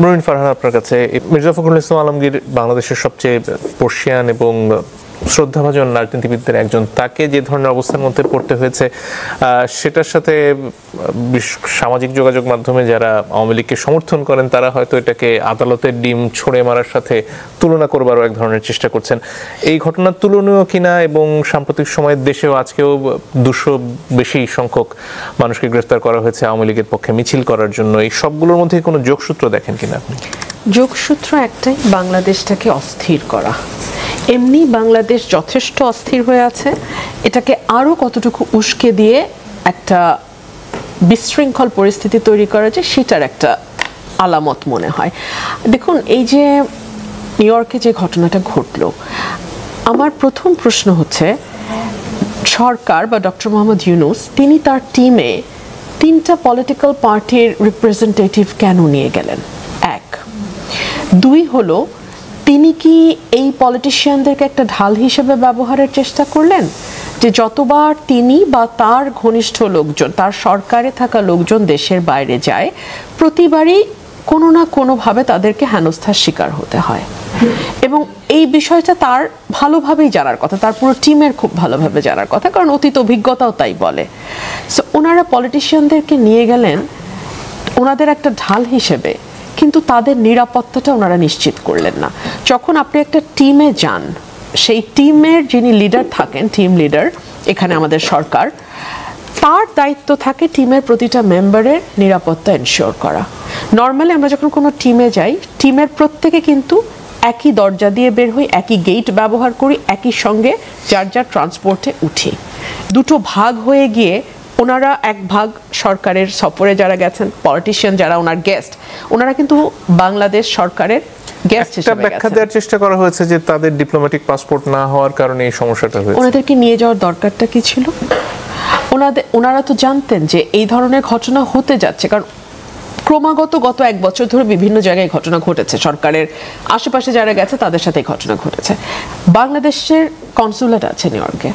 মনির ফারহান, আপনার কাছে মির্জা ফখরুল ইসলাম আলমগীর বাংলাদেশের সবচেয়ে বর্ষিয়ান এবং শ্রদ্ধাভাজন রাজনীতিবিদদের একজন, তাকে যে ধরনের অবস্থার মধ্যে পড়তে হয়েছে সেটার সাথে সামাজিক যোগাযোগ মাধ্যমে যারা আওয়ামী লীগকে সমর্থন করেন তারা হয়তো এটাকে আদালতের ডিম ছড়ে মারার সাথে তুলনা করবারও এক ধরনের চেষ্টা করছেন। এই ঘটনার তুলনীয় কিনা এবং সাম্প্রতিক সময়ের দেশেও আজকেও 200 বেশি সংখ্যক মানুষকে গ্রেফতার করা হয়েছে আওয়ামী লীগের পক্ষে মিছিল করার জন্য, এই সবগুলোর মধ্যে কোনো যোগসূত্র দেখেন কিনা আপনি? যোগসূত্র একটাই, বাংলাদেশটাকে অস্থির করা। এমনি বাংলাদেশ যথেষ্ট অস্থির হয়ে আছে, এটাকে আরো কতটুকু উস্কে দিয়ে একটা বিশৃঙ্খল পরিস্থিতি তৈরি করা যায় সেটার একটা আলামত মনে হয়। দেখুন, এই যে নিউ ইয়র্কে যে ঘটনাটা ঘটলো, আমার প্রথম প্রশ্ন হচ্ছে সরকার বা ডক্টর মোহাম্মদ ইউনূস তিনি তার টিমে 3টা পলিটিক্যাল পার্টির রিপ্রেজেন্টেটিভ কেন নিয়ে গেলেন? 1, 2 হলো তিনি কি এই পলিটিশিয়ানদেরকে একটা ঢাল হিসেবে ব্যবহারের চেষ্টা করলেন, যে যতবার তিনি বা তার ঘনিষ্ঠ লোকজন, তার সরকারে থাকা লোকজন দেশের বাইরে যায়, প্রতিবারই কোনো না কোনোভাবে তাদেরকে হেনস্থার শিকার হতে হয়। এবং এই বিষয়টা তার ভালোভাবেই জানার কথা, তার পুরো টিমের খুব ভালোভাবে জানার কথা, কারণ অতীত অভিজ্ঞতাও তাই বলে। সো ওনারা পলিটিশিয়ানদেরকে নিয়ে গেলেন ওনাদের একটা ঢাল হিসেবে, কিন্তু তাদের নিরাপত্তাটা ওনারা নিশ্চিত করলেন না। যখন আপনি একটা টিমে যান, সেই টিমের যিনি লিডার থাকেন, টিম লিডার, এখানে আমাদের সরকার, তার দায়িত্ব থাকে টিমের প্রতিটা মেম্বারের নিরাপত্তা এনশিওর করা। নর্মালি আমরা যখন কোনো টিমে যাই, টিমের প্রত্যেকে কিন্তু একই দরজা দিয়ে বের হই, একই গেট ব্যবহার করি, একই সঙ্গে যার যার ট্রান্সপোর্টে উঠি। দুটো ভাগ হয়ে গিয়ে ওনারা এক ভাগ সরকারের সফরে যারা গেছেন, পলিটিশিয়ান যারা ওনার গেস্ট, ওনারা কিন্তু বাংলাদেশ সরকারের গেস্ট হিসেবে গেছেন। ব্যাখ্যা দেওয়ার চেষ্টা করা হয়েছে যে তাদের ডিপ্লোম্যাটিক পাসপোর্ট না হওয়ার কারণে এই সমস্যাটা হয়েছে। ওনাদেরকে নিয়ে যাওয়ার দরকারটা কি ছিল? ওনারা তো জানতেন যে এই ধরনের ঘটনা হতে যাচ্ছে, কারণ ক্রমাগত গত 1 বছর ধরে বিভিন্ন জায়গায় ঘটনা ঘটেছে, সরকারের আশেপাশে যারা গেছে তাদের সাথে ঘটনা ঘটেছে। বাংলাদেশের কনসুলেট আছে নিউ ইয়র্কে,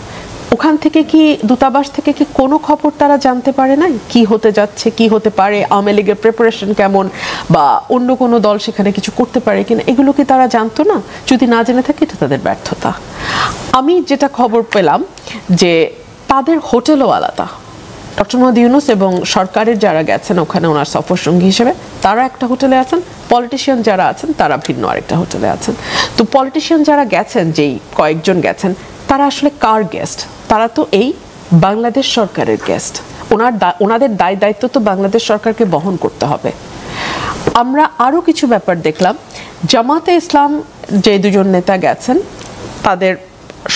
ওখান থেকে কি, দূতাবাস থেকে কি কোনো খবর তারা জানতে পারে নাই কি হতে যাচ্ছে, কি হতে পারে, আওয়ামী লীগের প্রিপারেশন কেমন, বা অন্য কোনো দল সেখানে কিছু করতে পারে কিনা, এগুলো কি তারা জানতো না? যদি না জেনে থাকে এটা তাদের ব্যর্থতা। আমি যেটা খবর পেলাম যে তাদের হোটেলও আলাদা। ডক্টর মোহাম্মদ ইউনূস এবং সরকারের যারা গেছেন ওখানে ওনার সফর সঙ্গী হিসেবে, তারা একটা হোটেলে আছেন, পলিটিশিয়ান যারা আছেন তারা ভিন্ন আরেকটা হোটেলে আছেন। তো পলিটিশিয়ান যারা গেছেন, যেই কয়েকজন গেছেন, তারা আসলে কার গেস্ট? তারা তো এই বাংলাদেশ সরকারের গেস্ট। ওনাদের দায়িত্ব তো বাংলাদেশ সরকারকে বহন করতে হবে। আমরা আরও কিছু ব্যাপার দেখলাম, জামাতে ইসলাম যে 2জন নেতা গেছেন, তাদের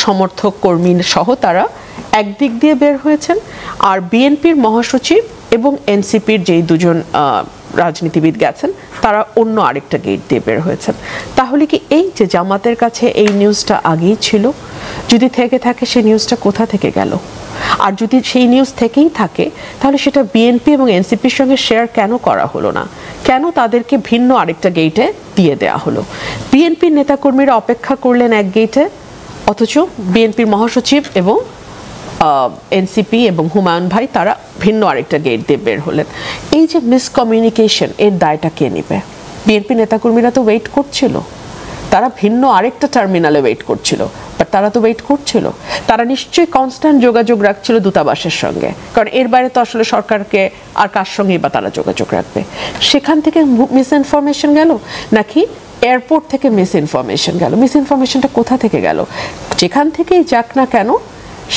সমর্থক কর্মী সহ তারা একদিক দিয়ে বের হয়েছেন, আর বিএনপির মহাসচিব এবং এনসিপির যেই 2জন রাজনীতিবিদ গেছেন তারা অন্য আরেকটা গেট দিয়ে বের হয়েছেন। তাহলে কি এই যে জামাতের কাছে এই নিউজটা আগেই ছিল? যদি থেকে থাকে সেই নিউজটা কোথা থেকে গেল? আর যদি সেই নিউজ থেকেই থাকে তাহলে সেটা বিএনপি এবং এনসিপির সঙ্গে শেয়ার কেন করা হলো না? কেন তাদেরকে ভিন্ন আরেকটা গেটে দিয়ে দেওয়া হলো? বিএনপির নেতাকর্মীরা অপেক্ষা করলেন এক গেটে, অথচ বিএনপির মহাসচিব এবং এনসিপি এবং হুমায়ুন ভাই তারা ভিন্ন আরেকটা গেট দিয়ে বের হলেন। এই যে মিসকমিউনিকেশন, এর দায়টা কে নেবে? বিএনপি নেতাকর্মীরা তো ওয়েট করছিল, তারা ভিন্ন আরেকটা টার্মিনালে ওয়েট করছিল, বাট তারা তো ওয়েট করছিল, তারা নিশ্চয়ই কনস্ট্যান্ট যোগাযোগ রাখছিল দূতাবাসের সঙ্গে, কারণ এর বাইরে তো আসলে সরকারকে আর কার সঙ্গেই বা তারা যোগাযোগ রাখবে। সেখান থেকে মিস ইনফরমেশন গেল, নাকি এয়ারপোর্ট থেকে মিস ইনফরমেশন গেল? মিস ইনফরমেশনটা কোথা থেকে গেল? যেখান থেকেই যাক না কেন,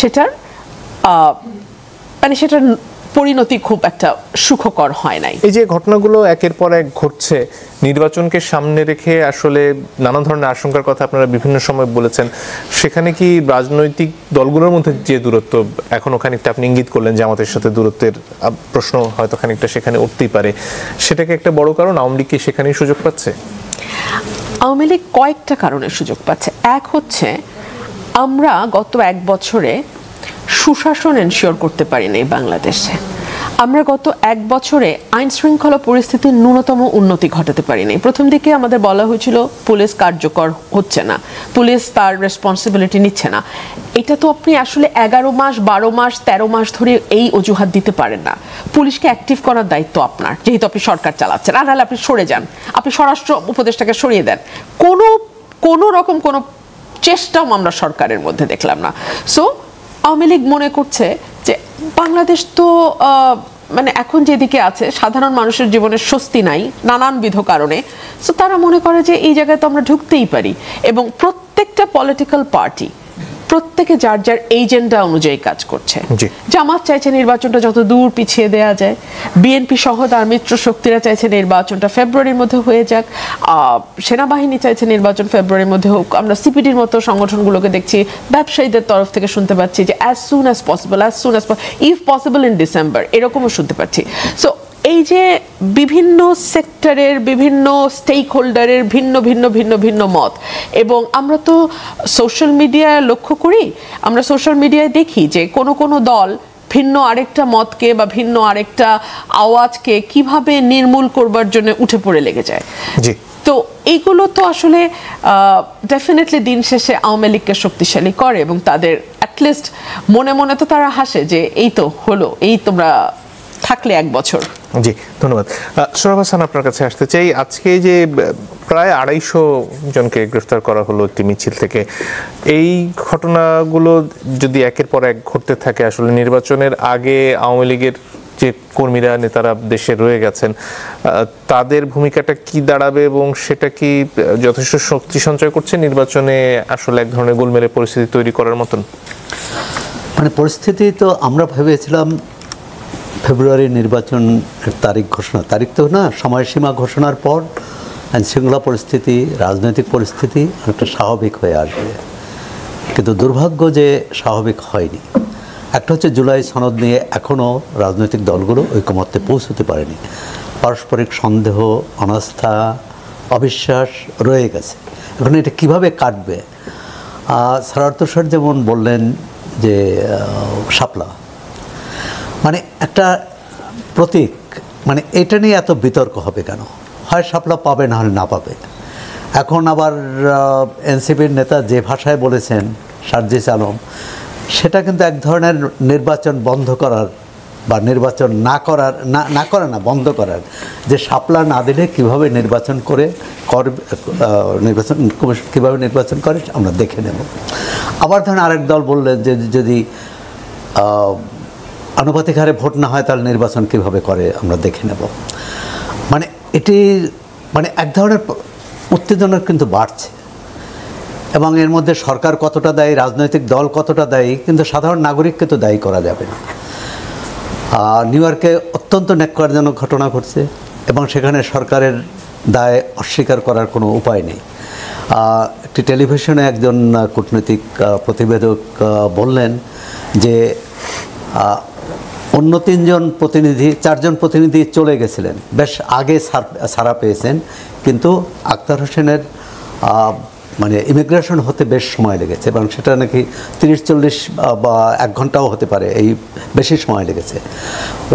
সেটার মানে সেটার পরিণতি খুব একটা সুখকর হয় নাই। এই যে ঘটনাগুলো একের পর এক ঘটছে, নির্বাচনকে সামনে রেখে আসলে নানা ধরনের আশঙ্কার কথা আপনারা বিভিন্ন সময় বলেছেন, সেখানে কি রাজনৈতিক দলগুলোর মধ্যে যে দূরত্ব, এখনো খানিকটা আপনি ইঙ্গিত করলেন জামাতের সাথে দূরত্বের প্রশ্ন হয়তো খানিকটা সেখানে উঠতেই পারে, সেটাকে একটা বড় কারণ আওয়ামী লীগ কি সেখানেই সুযোগ পাচ্ছে? আওয়ামী লীগ কয়েকটা কারণে সুযোগ পাচ্ছে। এক হচ্ছে, আমরা গত 1 বছরে সুশাসন এনশিওর করতে পারিনি বাংলাদেশে। আমরা গত এক বছরে আইন শৃঙ্খলা পরিস্থিতির ন্যূনতম উন্নতি ঘটাতে পারিনি। প্রথম দিকে আমাদের বলা হয়েছিল পুলিশ কার্যকর হচ্ছে না, পুলিশ তার রেসপন্সিবিলিটি নিচ্ছে না। এটা তো আপনি আসলে 11 মাস 12 মাস 13 মাস ধরে এই অজুহাত দিতে পারেন না। পুলিশকে অ্যাক্টিভ করার দায়িত্ব আপনার, যেহেতু আপনি সরকার চালাচ্ছেন। আর নাহলে আপনি সরে যান, আপনি স্বরাষ্ট্র উপদেষ্টাকে সরিয়ে দেন। কোনো রকম কোনো চেষ্টাও আমরা সরকারের মধ্যে দেখলাম না। সো আওয়ামী লীগ মনে করছে যে বাংলাদেশ তো মানে এখন যেদিকে আছে সাধারণ মানুষের জীবনে স্বস্তি নাই নানানবিধ কারণে। সো তারা মনে করে যে এই জায়গায় তো আমরা ঢুকতেই পারি, এবং প্রত্যেকটা পলিটিক্যাল পার্টি প্রত্যেকে যার যার এজেন্ডা অনুযায়ী কাজ করছে। জামাত চাইছে নির্বাচনটা যত দূর পিছিয়ে দেওয়া যায়, বিএনপি সহ তার মিত্র শক্তিরা চাইছে নির্বাচনটা ফেব্রুয়ারির মধ্যে হয়ে যাক, সেনাবাহিনী চাইছে নির্বাচন ফেব্রুয়ারির মধ্যে হোক। আমরা সিপিডির মতো সংগঠনগুলোকে দেখছি, ব্যবসায়ীদের তরফ থেকে শুনতে পাচ্ছি যে as soon as possible if possible in December, এরকমও শুনতে পাচ্ছি। সো এই যে বিভিন্ন সেক্টরের বিভিন্ন স্টেক হোল্ডারের ভিন্ন ভিন্ন ভিন্ন ভিন্ন মত, এবং আমরা তো সোশ্যাল মিডিয়ায় লক্ষ্য করি, আমরা সোশ্যাল মিডিয়ায় দেখি যে কোনো দল ভিন্ন আরেকটা মতকে বা ভিন্ন আরেকটা আওয়াজকে কিভাবে নির্মূল করবার জন্য উঠে পড়ে লেগে যায়। তো এইগুলো তো আসলে ডেফিনেটলি দিন শেষে আওয়ামী লীগকে শক্তিশালী করে, এবং তাদের অ্যাটলিস্ট মনে মনে তো তারা হাসে যে এই তো হলো, এই তোমরা থাকলে এক বছর। জি, ধন্যবাদ। সোহরাব হাসান, আপনার কাছে আসতে চাই। আজকে যে প্রায় 250 জনকে গ্রেফতার করা হলো একটি মিছিল থেকে, এই ঘটনাগুলো যদি একের পর এক ঘটতে থাকে, আসলে নির্বাচনের আগে আওয়ামী লীগের যে কর্মীরা নেতারা দেশে রয়ে গেছেন তাদের ভূমিকাটা কি দাঁড়াবে, এবং সেটা কি যথেষ্ট শক্তি সঞ্চয় করছে নির্বাচনে আসলে এক ধরনের গোলমেলে পরিস্থিতি তৈরি করার মতন? মানে পরিস্থিতি তো আমরা ভেবেছিলাম ফেব্রুয়ারি নির্বাচনের তারিখ তো না, সময়সীমা ঘোষণার পর আইনশৃঙ্খলা পরিস্থিতি, রাজনৈতিক পরিস্থিতি একটা স্বাভাবিক হয়ে আসবে, কিন্তু দুর্ভাগ্য যে স্বাভাবিক হয়নি। একটা হচ্ছে জুলাই সনদ নিয়ে এখনও রাজনৈতিক দলগুলো ঐকমত্যে পৌঁছতে পারেনি। পারস্পরিক সন্দেহ, অনাস্থা, অবিশ্বাস রয়ে গেছে। এখন এটা কীভাবে কাটবে? সারার্থ স্যার যেমন বললেন যে শাপলা মানে একটা প্রতীক, মানে এটা নিয়ে এত বিতর্ক হবে কেন? হয় শাপলা পাবে, না হলে না পাবে। এখন আবার এনসিপির নেতা যে ভাষায় বলেছেন সার্জিস আলম, সেটা কিন্তু এক ধরনের নির্বাচন বন্ধ করার বা নির্বাচন বন্ধ করার, যে শাপলা না দিলে কীভাবে নির্বাচন করে নির্বাচন কমিশন কীভাবে নির্বাচন করে আমরা দেখে নেব। আবার ধরেন আরেক দল বললেন যে যদি আনুপাতিক হারে ভোট না হয় তাহলে নির্বাচন কীভাবে করে আমরা দেখে নেব। মানে এটি মানে এক ধরনের উত্তেজনা কিন্তু বাড়ছে, এবং এর মধ্যে সরকার কতটা দায়ী, রাজনৈতিক দল কতটা দায়ী, কিন্তু সাধারণ নাগরিককে তো দায়ী করা যাবে না। নিউ ইয়র্কে অত্যন্ত ন্যাক্কারজনক ঘটনা ঘটছে, এবং সেখানে সরকারের দায় অস্বীকার করার কোনো উপায় নেই। একটি টেলিভিশনে একজন কূটনৈতিক প্রতিবেদক বললেন যে অন্য 4জন প্রতিনিধি চলে গেছিলেন, বেশ আগে ছাড়া পেয়েছেন, কিন্তু আক্তার হোসেনের মানে ইমিগ্রেশন হতে বেশ সময় লেগেছে, এবং সেটা নাকি 30-40 বা 1 ঘন্টাও হতে পারে, এই বেশি সময় লেগেছে।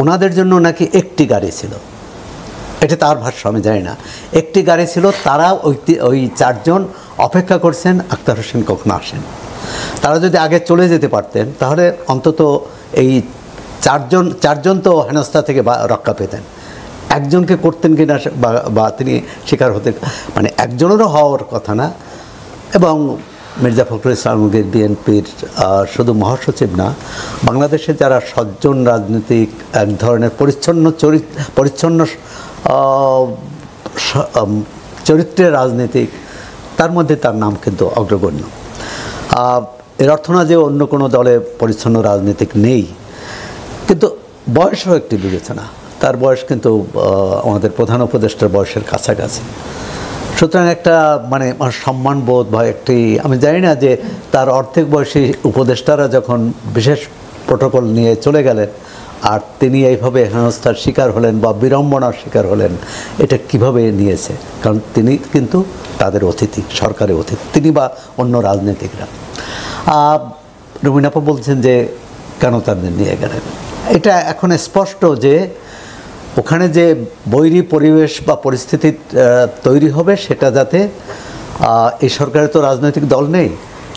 ওনাদের জন্য নাকি একটি গাড়ি ছিল, এটা তার ভাষ্য, আমি জানি না। একটি গাড়ি ছিল, তারা ওই 4 জন অপেক্ষা করছেন আক্তার হোসেন কখন আসেন। তারা যদি আগে চলে যেতে পারতেন তাহলে অন্তত এই 4 জন তো হেনস্থা থেকে রক্ষা পেতেন। একজনকে করতেন কিনা বা তিনি শিকার হতে, মানে একজনেরও হওয়ার কথা না। এবং মির্জা ফখরুল ইসলাম আলমগীর বিএনপির শুধু মহাসচিব না, বাংলাদেশে যারা সজ্জন রাজনীতিক, এক ধরনের পরিচ্ছন্ন চরিত্রের রাজনীতিক, তার মধ্যে তার নাম কিন্তু অগ্রগণ্য। এর অর্থ না যে অন্য কোনো দলে পরিচ্ছন্ন রাজনীতিক নেই, কিন্তু বয়সও একটি বিবেচনা। তার বয়স কিন্তু আমাদের প্রধান উপদেষ্টার বয়সের কাছাকাছি। সুতরাং একটা মানে সম্মানবোধ বা একটি, আমি জানি না যে তার অর্ধেক বয়সী উপদেষ্টারা যখন বিশেষ প্রোটোকল নিয়ে চলে গেলেন আর তিনি এইভাবে হেনস্থার শিকার হলেন বা বিড়ম্বনার শিকার হলেন, এটা কিভাবে নিয়েছে? কারণ তিনি কিন্তু তাদের অতিথি, সরকারের অতিথি, তিনি বা অন্য রাজনীতিকরা। রুমিন আপা বলছেন যে কেন তাদের নিয়ে গেলেন। এটা এখন স্পষ্ট যে ওখানে যে বৈরী পরিবেশ বা পরিস্থিতি তৈরি হবে সেটা যাতে এই সরকারের তো রাজনৈতিক দল নেই,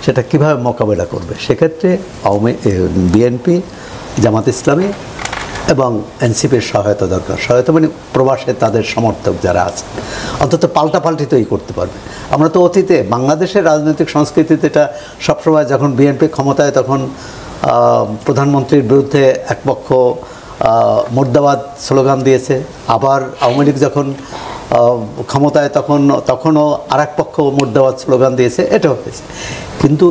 সেটা কিভাবে মোকাবেলা করবে। সেক্ষেত্রে বিএনপি, জামাত ইসলামী এবং এনসিপির সহায়তা দরকার। সহায়তা মানে প্রবাসে তাদের সমর্থক যারা আছে অন্তত পাল্টাপাল্টি তৈরি করতে পারবে। আমরা তো অতীতে বাংলাদেশের রাজনৈতিক সংস্কৃতিতে এটা সবসময় যখন বিএনপি ক্ষমতায় তখন প্রধানমন্ত্রীর বিরুদ্ধে এক পক্ষ মুর্দাবাদ স্লোগান দিয়েছে, আবার আওয়ামী লীগ যখন ক্ষমতায় তখনও আর এক পক্ষ মুর্দাবাদ স্লোগান দিয়েছে, এটাও হয়েছে। কিন্তু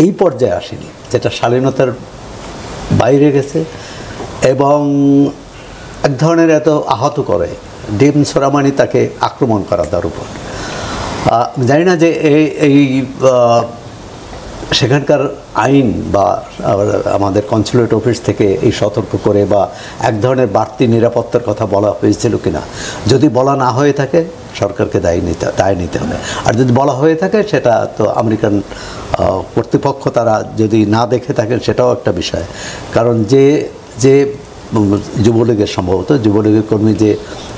এই পর্যায়ে আসেনি যেটা শালীনতার বাইরে গেছে এবং এক ধরনের এত আহত করে ডিম সোরামানি তাকে আক্রমণ করা তার উপর। জানি না যে এই সেখানকার আইন বা আমাদের কনসুলেট অফিস থেকে এই সতর্ক করে বা এক ধরনের বাড়তি নিরাপত্তার কথা বলা হয়েছিল কিনা। যদি বলা না হয়ে থাকে সরকারকে দায় নিতে হবে, আর যদি বলা হয়ে থাকে সেটা তো আমেরিকান কর্তৃপক্ষ তারা যদি না দেখে থাকেন সেটাও একটা বিষয়। কারণ যে যুবলীগের সম্ভবত যুবলীগের কর্মী যে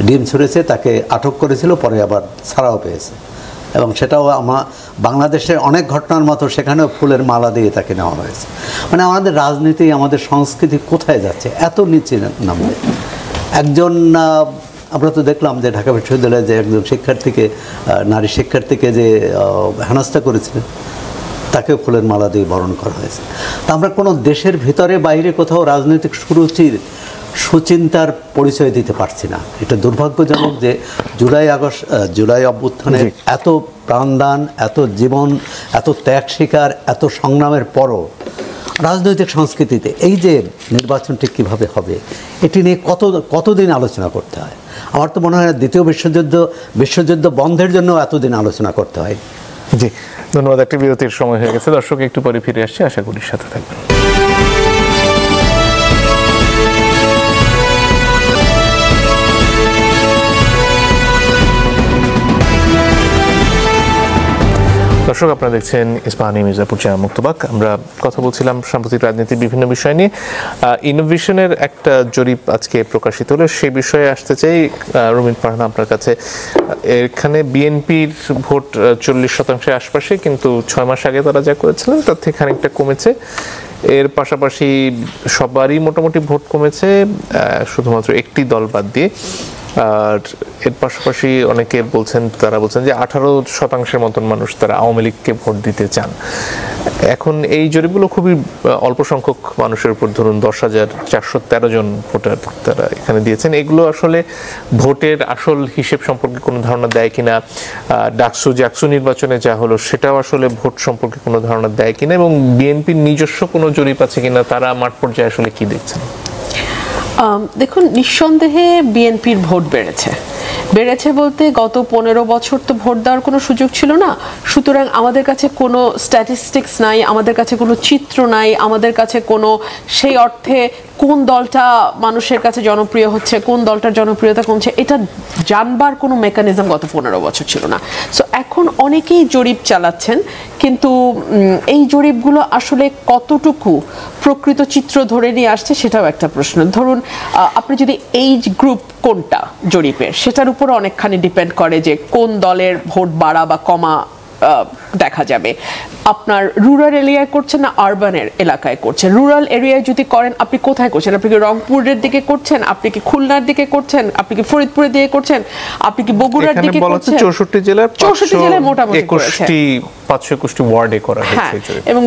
ডিম ছুঁড়েছে তাকে আটক করেছিল, পরে আবার ছাড়াও পেয়েছে এবং সেটাও বাংলাদেশের অনেক ঘটনার মতো সেখানেও ফুলের মালা দিয়ে তাকে নেওয়া হয়েছে। মানে আমাদের রাজনীতি, আমাদের সংস্কৃতি কোথায় যাচ্ছে, এত নিচে নামবে। একজন আমরা তো দেখলাম যে ঢাকা বিশ্ববিদ্যালয়ে যে একজন শিক্ষার্থীকে, নারী শিক্ষার্থীকে যে হেনস্থা করেছিলেন তাকেও ফুলের মালা দিয়ে বরণ করা হয়েছে। তা আমরা কোনো দেশের ভিতরে বাইরে কোথাও রাজনৈতিক সুরুচির সুচিন্তার পরিচয় দিতে পারছি না। এটা দুর্ভাগ্যজনক যে জুলাই অভ্যুত্থানে এত প্রাণদান, এত জীবন, এত ত্যাগ স্বীকার, এত সংগ্রামের পরও রাজনৈতিক সংস্কৃতিতে এই যে নির্বাচনটি কিভাবে হবে এটি নিয়ে কতদিন আলোচনা করতে হয়। আমার তো মনে হয় দ্বিতীয় বিশ্বযুদ্ধ বন্ধের জন্য এতদিন আলোচনা করতে হয়। জি, ধন্যবাদ। একটি বিরতির সময় হয়ে গেছে। দর্শক একটু পরে ফিরে আসছি, আশা করি সাথে থাকবেন। দর্শক, আপনারা দেখছেন ইস্পাহানি মির্জাপুর জামে মুক্তবাক। আমরা কথা বলছিলাম সাম্প্রতিক রাজনীতির বিভিন্ন বিষয় নিয়ে। ইনোভেশনের একটা জরিপ আজকে প্রকাশিত হলো, সেই বিষয়ে আসতে চাই। রুমিন ফারহানা, আপনার কাছে, এখানে বিএনপির ভোট 40% আশপাশে, কিন্তু 6 মাস আগে তারা যা করেছিলেন তার থেকে খানিকটা কমেছে। এর পাশাপাশি সবারই মোটামুটি ভোট কমেছে, শুধুমাত্র একটি দল বাদ দিয়ে। আর এর পাশাপাশি অনেকে তারা বলছেন যে 18% মতন মানুষ তারা আওয়ামী লীগকে ভোট দিতে চান। এখন এই জরিপগুলো খুবই অল্প সংখ্যক মানুষের উপর, ধরুন 10,413 জন ভোটার তারা এখানে দিয়েছেন। এগুলো আসলে ভোটের আসল হিসেব সম্পর্কে কোনো ধারণা দেয় কিনা, জাকসু নির্বাচনে যা হলো সেটাও আসলে ভোট সম্পর্কে কোনো ধারণা দেয় কিনা, এবং বিএনপির নিজস্ব কোনো জরিপ আছে কিনা, তারা মাঠ পর্যায়ে আসলে কি দেখছেন? দেখুন, নিঃসন্দেহে বিএনপির ভোট বেড়েছে বলতে গত 15 বছর তো ভোট দেওয়ার কোনো সুযোগ ছিল না। সুতরাং আমাদের কাছে কোনো স্ট্যাটিস্টিক্স নাই, আমাদের কাছে কোনো চিত্র নাই, আমাদের কাছে কোনো সেই অর্থে কোন দলটা মানুষের কাছে জনপ্রিয় হচ্ছে, কোন দলটার জনপ্রিয়তা কমছে, এটা জানবার কোনো মেকানিজম গত 15 বছর ছিল না। সো এখন অনেকেই জরিপ চালাচ্ছেন, কিন্তু এই জরিপগুলো আসলে কতটুকু প্রকৃত চিত্র ধরে নিয়ে আসছে সেটাও একটা প্রশ্ন। ধরুন, আপনি যদি এইজ গ্রুপ কোনটা জরিপের, সেটার উপর অনেকখানি ডিপেন্ড করে যে কোন দলের ভোট বাড়া বা কমা দেখা যাবে। আপনার রুরাল এরিয়ায় করছেন না আরবানের এলাকায় করছেন। রুরাল এরিয়ায় যদি করেন, আপনি কোথায় করছেন? আপনি কি রংপুরের দিকে করছেন, আপনি কি খুলনার দিকে করছেন, আপনি কি ফরিদপুরের দিকে করছেন, আপনি কি বগুড়ার দিকে করছেন? 64 জেলায় মোটামুটি 521টি ওয়ার্ডে করা হয়েছে, এবং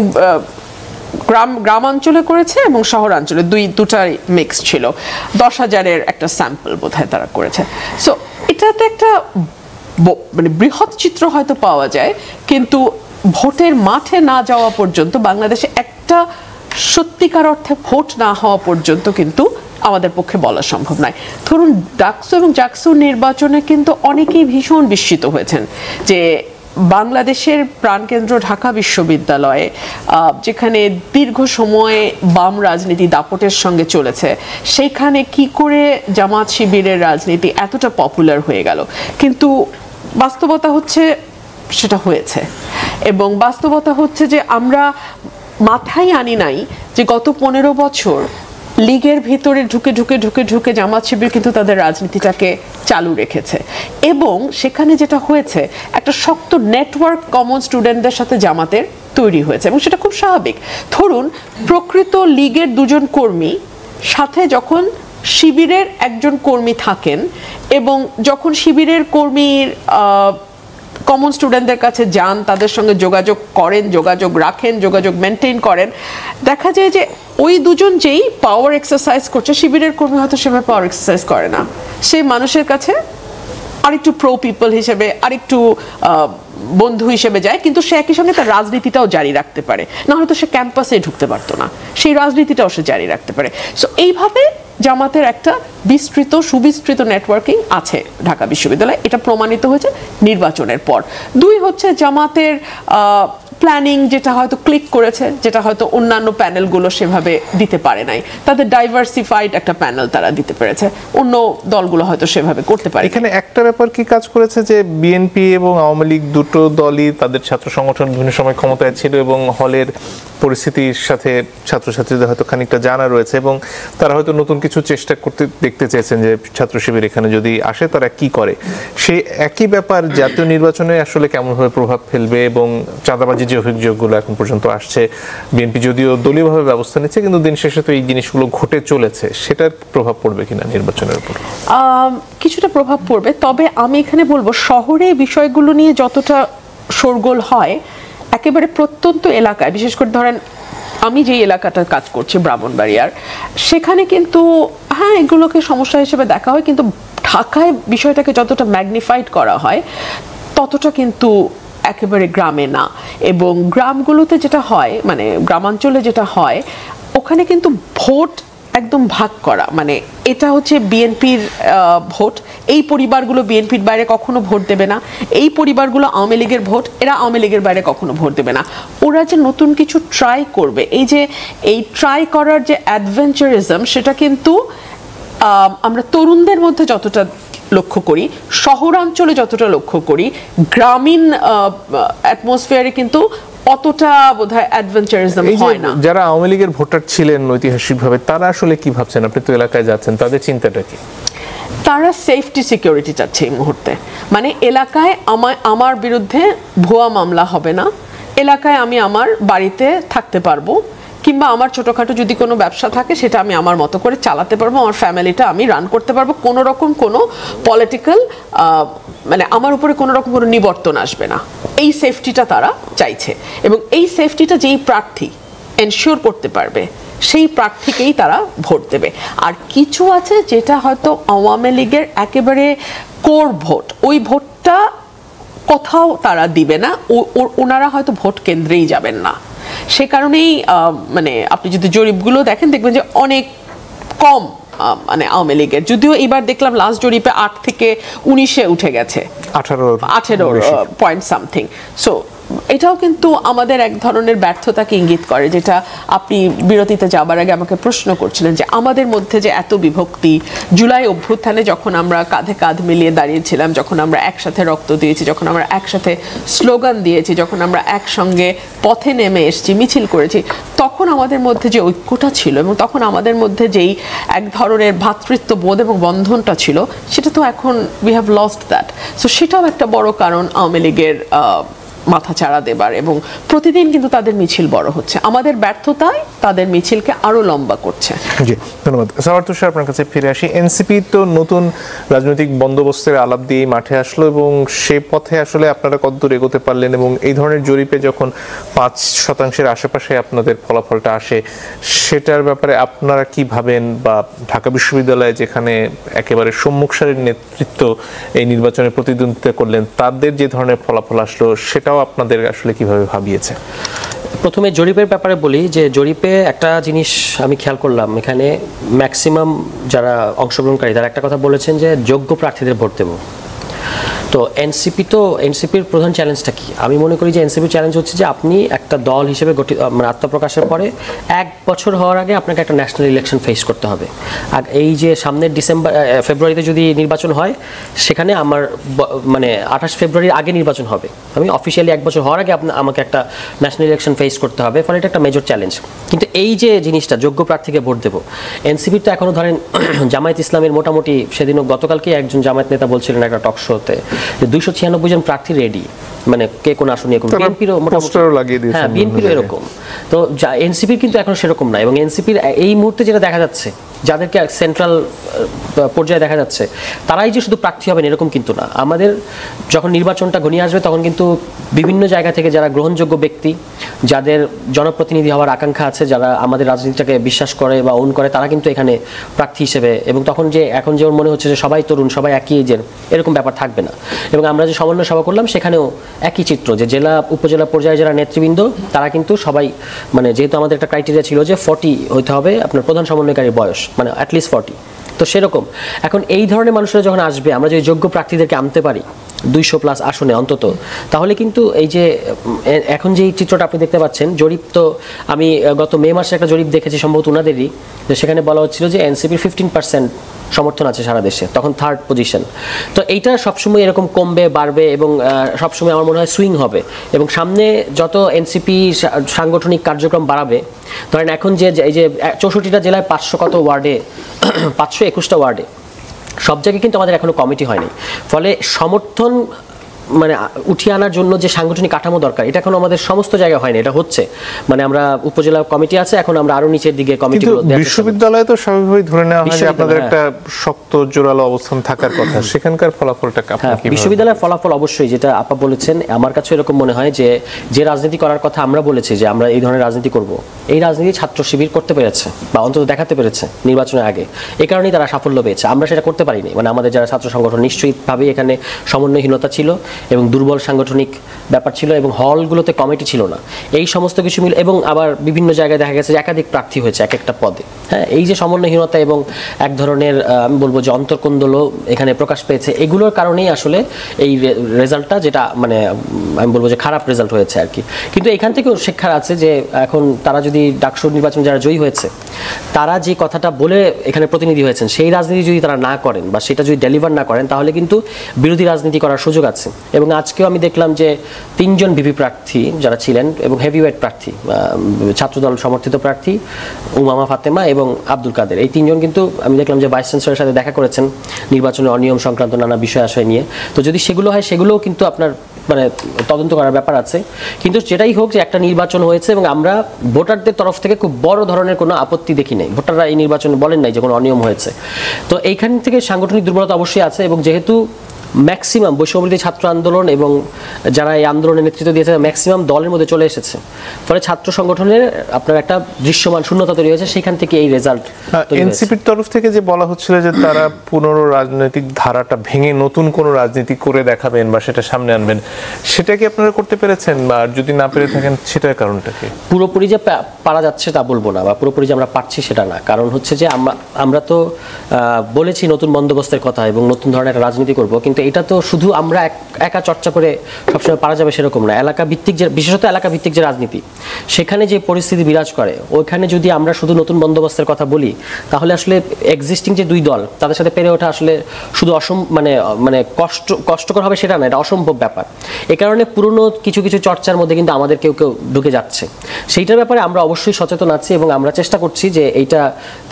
গ্রামাঞ্চলে করেছে এবং শহরাঞ্চলে দুটাই মিক্স ছিল। 10,000-এর একটা স্যাম্পল বোধহয় তারা করেছে। সো এটাতে একটা মানে বৃহৎ চিত্র হয়তো পাওয়া যায়, কিন্তু ভোটের মাঠে না যাওয়া পর্যন্ত, বাংলাদেশে একটা সত্যিকার অর্থে ভোট না হওয়া পর্যন্ত কিন্তু আমাদের পক্ষে বলা সম্ভব নয়। ধরুন, ডাকসু এবং জাকসু নির্বাচনে কিন্তু অনেকেই ভীষণ বিস্মিত হয়েছেন যে বাংলাদেশের প্রাণকেন্দ্র ঢাকা বিশ্ববিদ্যালয়ে, যেখানে দীর্ঘ সময় বাম রাজনীতি দাপটের সঙ্গে চলেছে, সেখানে কি করে জামাত শিবিরের রাজনীতি এতটা পপুলার হয়ে গেল। কিন্তু বাস্তবতা হচ্ছে সেটা হয়েছে, এবং বাস্তবতা হচ্ছে যে আমরা মাথায় আনি নাই যে গত 15 বছর লীগের ভিতরে ঢুকে ঢুকে ঢুকে ঢুকে জামাত শিবির কিন্তু তাদের রাজনীতিটাকে চালু রেখেছে এবং সেখানে যেটা হয়েছে একটা শক্ত নেটওয়ার্ক কমন স্টুডেন্টদের সাথে জামাতের তৈরি হয়েছে এবং সেটা খুব স্বাভাবিক। ধরুন প্রকৃত লীগের দুজন কর্মী সাথে যখন শিবিরের একজন কর্মী থাকেন এবং যখন শিবিরের কর্মীর কমন স্টুডেন্টদের কাছে যান, তাদের সঙ্গে যোগাযোগ করেন, যোগাযোগ রাখেন, যোগাযোগ মেনটেন করেন, দেখা যায় যে ওই দুজন যেই পাওয়ার এক্সারসাইজ করছে, শিবিরের কর্মী হয়তো সেভাবে পাওয়ার এক্সারসাইজ করে না, সে মানুষের কাছে আরেকটু প্রো পিপল হিসেবে, আরেকটু বন্ধু হিসেবে যায়, কিন্তু সে একই সঙ্গে তার রাজনীতিটাও জারি রাখতে পারে, না হলে তো সে ক্যাম্পাসে ঢুকতে পারতো না, সেই রাজনীতিটাও সে জারি রাখতে পারে। সো এইভাবে জামাতের একটা বিস্তৃত সুবিস্তৃত নেটওয়ার্কিং আছে ঢাকা বিশ্ববিদ্যালয়ে, এটা প্রমাণিত হয়েছে নির্বাচনের পর। দুই হচ্ছে জামাতের প্ল্যানিং যেটা হয়তো ক্লিক করেছে, যেটা হয়তো অন্যান্য প্যানেলগুলো সেভাবে দিতে পারে নাই, তাদের ডাইভার্সিফাইড একটা প্যানেল তারা দিতে পেরেছে, অন্য দলগুলো হয়তো সেভাবে করতে পারে। এখানে একটা ব্যাপার কি কাজ করেছে যে বিএনপি এবং আওয়ামী লীগ দুটো দলই তাদের ছাত্র সংগঠন বিভিন্ন সময় ক্ষমতায় ছিল এবং হলের পরিস্থিতির সাথে ছাত্রছাত্রীদের হয়তো খানিকটা জানা রয়েছে এবং তারা হয়তো নতুন কিছু চেষ্টা করতে দেখতে চেয়েছেন যে ছাত্র শিবির এখানে যদি আসে তারা কি করে। সেই একই ব্যাপার জাতীয় নির্বাচনে আসলে কেমনভাবে প্রভাব ফেলবে এবং চাঁদাবাজি যে অভিযোগগুলো এখন পর্যন্ত আসছে, বিএনপি যদিও দলীয়ভাবে ব্যবস্থা নিচ্ছে কিন্তু দিন শেষে তো এই জিনিসগুলো ঘটে চলেছে, সেটার প্রভাব পড়বে কিনা নির্বাচনের উপর? কিছুটা প্রভাব পড়বে, তবে আমি এখানে বলবো শহরে বিষয়গুলো নিয়ে যতটা শোরগোল হয়, একেবারে প্রত্যন্ত এলাকায়, বিশেষ করে ধরেন আমি যে এলাকাটার কাজ করছি ব্রাহ্মণবাড়িয়ার, সেখানে কিন্তু হ্যাঁ এগুলোকে সমস্যা হিসেবে দেখা হয়, কিন্তু ঢাকায় বিষয়টাকে যতটা ম্যাগনিফাইড করা হয় ততটা কিন্তু একেবারে গ্রামে না। এবং গ্রামগুলোতে যেটা হয়, মানে গ্রামাঞ্চলে যেটা হয়, ওখানে কিন্তু ভোট একদম ভাগ করা, মানে এটা হচ্ছে বিএনপির ভোট, এই পরিবারগুলো বিএনপির বাইরে কখনো ভোট দেবে না, এই পরিবারগুলো আওয়ামী লীগের ভোট, এরা আওয়ামী লীগের বাইরে কখনো ভোট দেবে না। ওরা যে নতুন কিছু ট্রাই করবে, এই যে এই ট্রাই করার যে অ্যাডভেঞ্চারিজম, সেটা কিন্তু আমরা তরুণদের মধ্যে যতটা লক্ষ্য করি, শহরাঞ্চলে যতটা লক্ষ্য করি, গ্রামীণ অ্যাটমসফিয়ারে কিন্তু অতটা বোধহয় অ্যাডভেঞ্চারিজম হয় না। যারা আওয়ামী লীগের ভোটার ছিলেন ঐতিহাসিকভাবে, তারা আসলে কি ভাবছেন? আপনি তো এলাকায় যাচ্ছেন, তাদের চিন্তাটা কি? তারা সেফটি সিকিউরিটি চাচ্ছে এই মুহূর্তে, মানে এলাকায় আমার বিরুদ্ধে ভুয়া মামলা হবে না, এলাকায় আমি আমার বাড়িতে থাকতে পারবো, কিংবা আমার ছোটোখাটো যদি কোনো ব্যবসা থাকে সেটা আমি আমার মতো করে চালাতে পারবো, আমার ফ্যামিলিটা আমি রান করতে পারবো, কোনো রকম কোনো পলিটিক্যাল মানে আমার উপরে কোনো রকম কোনো নিবর্তন আসবে না, এই সেফটিটা তারা চাইছে। এবং এই সেফটিটা যেই প্রার্থী এনশিওর করতে পারবে সেই প্রার্থীকেই তারা ভোট দেবে। আর কিছু আছে যেটা হয়তো আওয়ামী লীগের একেবারে কোর ভোট, ওই ভোটটা কোথাও তারা দিবে না, ওনারা হয়তো ভোট কেন্দ্রেই যাবেন না। সে কারণেই মানে আপনি যদি জরিপগুলো দেখেন দেখবেন যে অনেক কম মানে আওয়ামী লীগের, যদিও এবার দেখলাম লাস্ট জরিপে 8 থেকে 19-এ উঠে গেছে, 18 পয়েন্ট সামথিং। সো এটাও কিন্তু আমাদের এক ধরনের ব্যর্থতাকে ইঙ্গিত করে, যেটা আপনি বিরতিতে যাবার আগে আমাকে প্রশ্ন করছিলেন যে আমাদের মধ্যে যে এত বিভক্তি, জুলাই অভ্যুত্থানে যখন আমরা কাঁধে কাঁধ মিলিয়ে দাঁড়িয়েছিলাম, যখন আমরা একসাথে রক্ত দিয়েছি, যখন আমরা একসাথে স্লোগান দিয়েছি, যখন আমরা একসঙ্গে পথে নেমে এসেছি, মিছিল করেছি, তখন আমাদের মধ্যে যে ঐক্যটা ছিল এবং তখন আমাদের মধ্যে যেই এক ধরনের ভ্রাতৃত্ববোধ এবং বন্ধনটা ছিল, সেটা তো এখন we have lost that. So সেটাও একটা বড় কারণ আওয়ামী লীগের মাথা চাড়া দেবার, এবং প্রতিদিন কিন্তু তাদের মিছিল বড় হচ্ছে, আমাদের ব্যর্থতায় তাদের মিছিলকে আরো লম্বা করছে। জি, ধন্যবাদ। সাওয়ার তুষার, আপনার কাছে ফিরে আসি। এনসিপি তো নতুন রাজনৈতিক বন্দোবস্তের আলাপ দিয়ে মাঠে আসলো এবং সে পথে আসলে আপনারা কতদূর এগোতে পারলেন, এবং এই ধরনের জরিপে যখন 5% আশেপাশে আপনাদের ফলাফলটা আসে, সেটার ব্যাপারে আপনারা কি ভাবেন? বা ঢাকা বিশ্ববিদ্যালয়ে যেখানে একেবারে সম্মুখ সারির নেতৃত্ব এই নির্বাচনে প্রতিদ্বন্দ্বিতা করলেন, তাদের যে ধরনের ফলাফল আসলো, সেটাও আপনাদের আসলে কিভাবে ভাবিয়েছে? প্রথমে জরিপের ব্যাপারে বলি যে জরিপে একটা জিনিস আমি খেয়াল করলাম, এখানে ম্যাক্সিমাম যারা অংশগ্রহণকারী তারা একটা কথা বলেছেন যে যোগ্য প্রার্থীদের ভোট দেব। তো তো এনসিপির প্রধান চ্যালেঞ্জটা কি? আমি মনে করি যে এনসিপির চ্যালেঞ্জ হচ্ছে যে আপনি একটা দল হিসেবে মানে আত্মপ্রকাশের পরে 1 বছর হওয়ার আগে আপনাকে একটা ন্যাশনাল ইলেকশন ফেস করতে হবে। আর এই যে সামনের ফেব্রুয়ারিতে যদি নির্বাচন হয়, সেখানে আমার মানে 28 ফেব্রুয়ারির আগে নির্বাচন হবে। আমি অফিসিয়ালি 1 বছর হওয়ার আগে আমাকে একটা ন্যাশনাল ইলেকশন ফেস করতে হবে, ফলে এটা একটা মেজর চ্যালেঞ্জ। কিন্তু এই যে জিনিসটা, যোগ্য প্রার্থীকে ভোট দেবো, এনসিপির তো এখনো ধরেন জামায়াত ইসলামের মোটামুটি সেদিনও গতকালকে একজন জামায়াত নেতা বলছিলেন একটা টক শোতে যে 296 জন প্রার্থী রেডি, মানে কে কোন আসন নিয়ে, বিএনপিরও মোটামুটি, হ্যাঁ বিএনপিরও এরকম। তো এনসিপির কিন্তু এখন সেরকম না, এবং এনসিপির এই মুহূর্তে যেটা দেখা যাচ্ছে, যাদেরকে সেন্ট্রাল পর্যায়ে দেখা যাচ্ছে, তারাই যে শুধু প্রার্থী হবেন এরকম কিন্তু না। আমাদের যখন নির্বাচনটা ঘনিয়ে আসবে, তখন কিন্তু বিভিন্ন জায়গা থেকে যারা গ্রহণযোগ্য ব্যক্তি, যাদের জনপ্রতিনিধি হওয়ার আকাঙ্ক্ষা আছে, যারা আমাদের রাজনীতিটাকে বিশ্বাস করে বা ওন করে, তারা কিন্তু এখানে প্রার্থী হিসেবে, এবং তখন যে এখন যেমন মনে হচ্ছে যে সবাই তরুণ, সবাই একই এজের, এরকম ব্যাপার থাকবে না। এবং আমরা যে সমন্বয় সভা করলাম, সেখানেও একই চিত্র, যে জেলা উপজেলা পর্যায়ে যারা নেতৃবৃন্দ, তারা কিন্তু সবাই, মানে যেহেতু আমাদের একটা ক্রাইটেরিয়া ছিল যে 40 হইতে হবে আপনার প্রধান সমন্বয়কারীর বয়স, মানে অ্যাটলিস্ট 40। তো সেরকম এখন এই ধরনের মানুষরা যখন আসবে, আমরা যদি যোগ্য প্রার্থীদেরকে আনতে পারি 200+ আসনে অন্তত, তাহলে কিন্তু এই যে এখন যে চিত্রটা আপনি দেখতে পাচ্ছেন, জরিপ তো আমি গত মে মাসে একটা জরিপ দেখেছি, সম্ভবত ওনাদেরই, যে সেখানে বলা হচ্ছিল যে এনসিপির 15% সমর্থন আছে সারা দেশে, তখন 3rd পজিশন। তো এইটা সবসময় এরকম কমবে বাড়বে, এবং সবসময় আমার মনে হয় সুইং হবে, এবং সামনে যত এনসিপি সাংগঠনিক কার্যক্রম বাড়াবে, ধরেন এখন যে এই যে 64টা জেলায় 500 কত ওয়ার্ডে, 521টা ওয়ার্ডে, সব জায়গায় কিন্তু আমাদের এখনো কমিটি হয়নি। ফলে সমর্থন মানে উঠিয়ে আনার জন্য যে সাংগঠনিক কাঠামো দরকার, এটা এখন আমাদের সমস্ত জায়গায় হয়নি, এটা হচ্ছে। মানে আমরা উপজেলা কমিটি আছে, এখন আমরা আরো নিচের দিকে কমিটিগুলো। বিশ্ববিদ্যালয়ে তো স্বাভাবিকভাবেই ধরে নেওয়া হয় যে আপনাদের একটা শক্ত জোরালো অবস্থান থাকার কথা, সেখানকার ফলাফলটা কি? বিশ্ববিদ্যালয়ের ফলাফল অবশ্যই, যেটা আপা বলেছেন, আমার কাছে এরকম মনে হয় যে রাজনীতি করার কথা আমরা বলেছি যে আমরা এই ধরনের রাজনীতি করব, এই রাজনীতি ছাত্র শিবির করতে পেরেছে, বা অন্তত দেখাতে পেরেছে নির্বাচনের আগে। এই কারণেই তারা সাফল্য পেয়েছে, আমরা সেটা করতে পারিনি। মানে আমাদের যারা ছাত্র সংগঠন, নিশ্চয়ইভাবেই এখানে সমন্বয়হীনতা ছিল, এবং দুর্বল সাংগঠনিক ব্যাপার ছিল, এবং হলগুলোতে কমিটি ছিল না, এই সমস্ত কিছু মিলে, এবং আবার বিভিন্ন জায়গায় দেখা গেছে যে একাধিক প্রার্থী হয়েছে এক একটা পদে। হ্যাঁ, এই যে সমন্বয়হীনতা এবং এক ধরনের আমি বলবো যে অন্তর্কোন্দলও এখানে প্রকাশ পেয়েছে, এগুলোর কারণেই আসলে এই রেজাল্টটা, যেটা মানে আমি বলবো যে খারাপ রেজাল্ট হয়েছে আর কি। কিন্তু এখান থেকেও শিক্ষার আছে যে এখন তারা যদি ডাকসুর নির্বাচন যারা জয়ী হয়েছে, তারা যে কথাটা বলে এখানে প্রতিনিধি হয়েছেন, সেই রাজনীতি যদি তারা না করেন বা সেটা যদি ডেলিভার না করেন, তাহলে কিন্তু বিরোধী রাজনীতি করার সুযোগ আছে। এবং আজকেও আমি দেখলাম যে 3 জন ভিপি প্রার্থী যারা ছিলেন, এবং হেভিওয়েট প্রার্থী, ছাত্রদল সমর্থিত প্রার্থী উমামা ফাতেমা এবং আব্দুল কাদের, এই 3 জন কিন্তু আমি দেখলাম যে ভাইস চ্যান্সেলরের সাথে দেখা করেছেন নির্বাচনের অনিয়ম সংক্রান্ত নানা বিষয় আশয় নিয়ে। তো যদি সেগুলো হয়, সেগুলোও কিন্তু আপনার মানে তদন্ত করার ব্যাপার আছে। কিন্তু যেটাই হোক, যে একটা নির্বাচন হয়েছে, এবং আমরা ভোটারদের তরফ থেকে খুব বড় ধরনের কোনো আপত্তি দেখি নাই, ভোটাররা এই নির্বাচনে বলেন নাই যে কোনো অনিয়ম হয়েছে। তো এইখান থেকে সাংগঠনিক দুর্বলতা অবশ্যই আছে, এবং যেহেতু ম্যাক্সিমাম বৈষম্যবিরোধী ছাত্র আন্দোলন এবং যারা এই আন্দোলনের নেতৃত্ব দিয়েছে, ম্যাক্সিমাম দলের মধ্যে চলে এসেছে, ফলে ছাত্র সংগঠনের আপনার একটা দৃশ্যমান শূন্যতা তৈরি হয়েছে, সেখান থেকে এই রেজাল্ট। এনসিপির তরফ থেকে যে বলা হচ্ছিল যে তারা পুনর রাজনৈতিক ধারাটা ভেঙে নতুন কোনো রাজনীতি করে দেখাবেন বা সেটা সামনে আনবেন, সেটা কি আপনারা করতে পেরেছেন? বা যদি না পেরে থাকেন, সেটার কারণটা কি? পুরোপুরি যে পারা যাচ্ছে তা বলবো না, বা পুরোপুরি যে আমরা পারছি সেটা না। কারণ হচ্ছে যে আমরা তো বলেছি নতুন বন্দোবস্তের কথা এবং নতুন ধরনের রাজনীতি করব, কিন্তু এটা তো শুধু আমরা একা চর্চা করে সবসময় পারা যাবে সেরকম না। এলাকা ভিত্তিক যে, বিশেষত এলাকা ভিত্তিক যে রাজনীতি, সেখানে যে পরিস্থিতি বিরাজ করে, ওইখানে যদি আমরা শুধু নতুন বন্দোবস্তের কথা বলি, তাহলে আসলে এক্সিস্টিং যে 2 দল, তাদের সাথে পেরে ওঠা আসলে শুধু মানে কষ্টকর হবে সেটা না, এটা অসম্ভব ব্যাপার। এ কারণে পুরনো কিছু কিছু চর্চার মধ্যে কিন্তু আমাদের কেউ ঢুকে যাচ্ছে, সেইটার ব্যাপারে আমরা অবশ্যই সচেতন আছি, এবং আমরা চেষ্টা করছি যে এইটা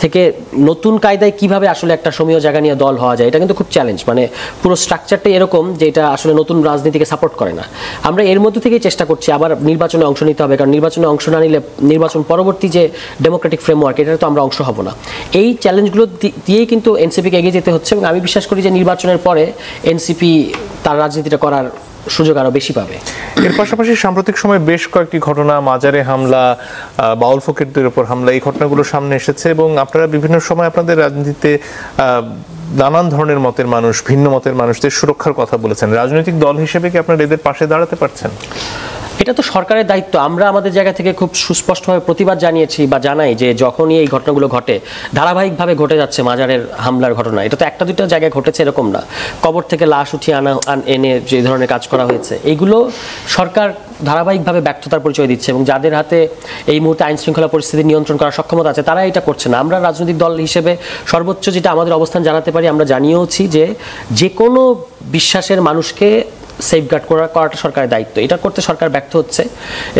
থেকে নতুন কায়দায় কিভাবে আসলে একটা সমীহ জায়গা নিয়ে দল হওয়া যায়। এটা কিন্তু খুব চ্যালেঞ্জ, মানে পুরো স্ট্রাকচারটা এরকম যে এটা আসলে নতুন রাজনীতিকে সাপোর্ট করে না। আমরা এর মধ্যে থেকেই চেষ্টা করছি আবার নির্বাচনে অংশ নিতে হবে, কারণ নির্বাচনে অংশ না নিলে নির্বাচন পরবর্তী যে ডেমোক্রেটিক ফ্রেমওয়ার্ক, এটার তো আমরা অংশ হব না। এই চ্যালেঞ্জগুলো দিয়েই কিন্তু এনসিপিকে এগিয়ে যেতে হচ্ছে, এবং আমি বিশ্বাস করি যে নির্বাচনের পরে এনসিপি তার রাজনীতিটা করার সুযোগ আরো বেশি পাবে। এর পাশাপাশি সাম্প্রতিক সময়ে বেশ কয়েকটি ঘটনা, মাজারে হামলা, বাউল ফকিরদের উপর হামলা, এই ঘটনাগুলো সামনে এসেছে, এবং আপনারা বিভিন্ন সময় আপনাদের রাজনীতিতে নানান ধরনের মতের মানুষ, ভিন্ন মতের মানুষদের সুরক্ষার কথা বলেছেন। রাজনৈতিক দল হিসেবে কি আপনারা এদের পাশে দাঁড়াতে পারছেন? এটা তো সরকারের দায়িত্ব। আমরা আমাদের জায়গা থেকে খুব সুস্পষ্টভাবে প্রতিবাদ জানিয়েছি বা জানাই যে যখনই এই ঘটনাগুলো ঘটে, ধারাবাহিকভাবে ঘটে যাচ্ছে মাজারের হামলার ঘটনা, এটা তো একটা দুটো জায়গায় ঘটেছে এরকম না, কবর থেকে লাশ উঠিয়ে এনে যে ধরনের কাজ করা হয়েছে, এইগুলো সরকার ধারাবাহিকভাবে ব্যর্থতার পরিচয় দিচ্ছে এবং যাদের হাতে এই মুহূর্তে আইন শৃঙ্খলা পরিস্থিতি নিয়ন্ত্রণ করার সক্ষমতা আছে তারা এটা করছে না। আমরা রাজনৈতিক দল হিসেবে সর্বোচ্চ যেটা আমাদের অবস্থান জানাতে পারি, আমরা জানিয়েওছি যে কোনো বিশ্বাসের মানুষকে সেফগার্ড করাটা সরকারের দায়িত্ব, এটা করতে সরকার ব্যর্থ হচ্ছে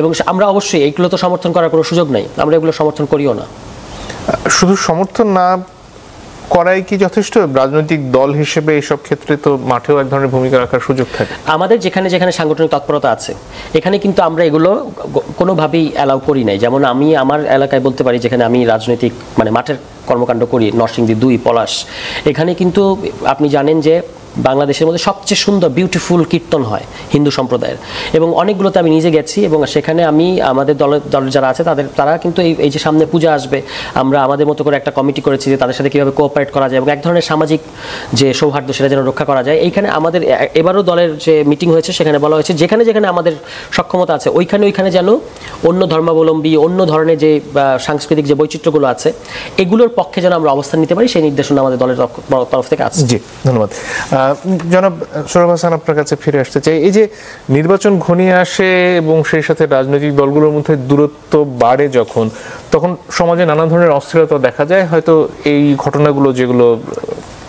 এবং আমরা অবশ্যই এইগুলো তো সমর্থন করার কোনো সুযোগ নেই, আমরা এগুলো সমর্থন করিও না। শুধু সমর্থন না করাই কি যথেষ্ট? রাজনৈতিক দল হিসেবে এইসব ক্ষেত্রে তো মাঠেও এক ধরনের ভূমিকা রাখার সুযোগ থাকে। আমাদের যেখানে যেখানে সাংগঠনিক তৎপরতা আছে এখানে কিন্তু আমরা এগুলো কোনোভাবেই অ্যালাউ করি নাই। যেমন আমি আমার এলাকায় বলতে পারি, যেখানে আমি রাজনৈতিক মাঠের কর্মকাণ্ড করি, নরসিংদী 2 পলাশ, এখানে কিন্তু আপনি জানেন যে বাংলাদেশের মধ্যে সবচেয়ে সুন্দর বিউটিফুল কীর্তন হয় হিন্দু সম্প্রদায়ের, এবং অনেকগুলোতে আমি নিজে গেছি এবং সেখানে আমি আমাদের দলের যারা আছে তারা কিন্তু এই যে সামনে পূজা আসবে, আমরা আমাদের মতো করে একটা কমিটি করেছি যে তাদের সাথে কীভাবে কোঅপারেট করা যায় এবং এক ধরনের সামাজিক যে সৌহার্দ্য সেটা যেন রক্ষা করা যায়। এইখানে আমাদের এবারও দলের যে মিটিং হয়েছে সেখানে বলা হয়েছে যেখানে যেখানে আমাদের সক্ষমতা আছে ওইখানে যেন অন্য ধর্মাবলম্বী, অন্য ধরনের যে সাংস্কৃতিক যে বৈচিত্র্যগুলো আছে এগুলোর পক্ষে যেন আমরা অবস্থান নিতে পারি, সেই নির্দেশনা আমাদের দলের তরফ থেকে আছে। জি, ধন্যবাদ। জনাব সোহরাব হাসান, আপনার কাছে ফিরে আসতে চাই। এই যে নির্বাচন ঘনিয়ে আসে এবং সেই সাথে রাজনৈতিক দলগুলোর মধ্যে দূরত্ব বাড়ে তখন সমাজে নানা ধরনের অস্থিরতা দেখা যায়। হয়তো এই ঘটনাগুলো যেগুলো